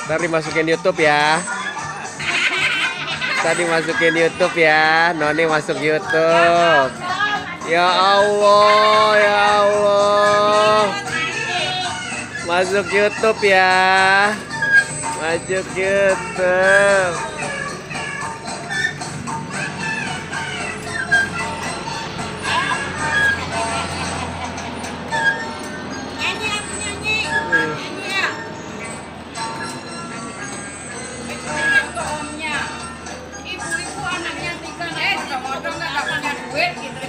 Ntar dimasukin YouTube ya. Tadi masukin YouTube ya. Noni masuk YouTube. Ya Allah, ya Allah. Masuk YouTube ya. Masuk YouTube. Nyanyi aku nyanyi. Nyanyi ya. Untuk omnya. Ibu-ibu anaknya tiga. Udah modal nggak punya duit gitu.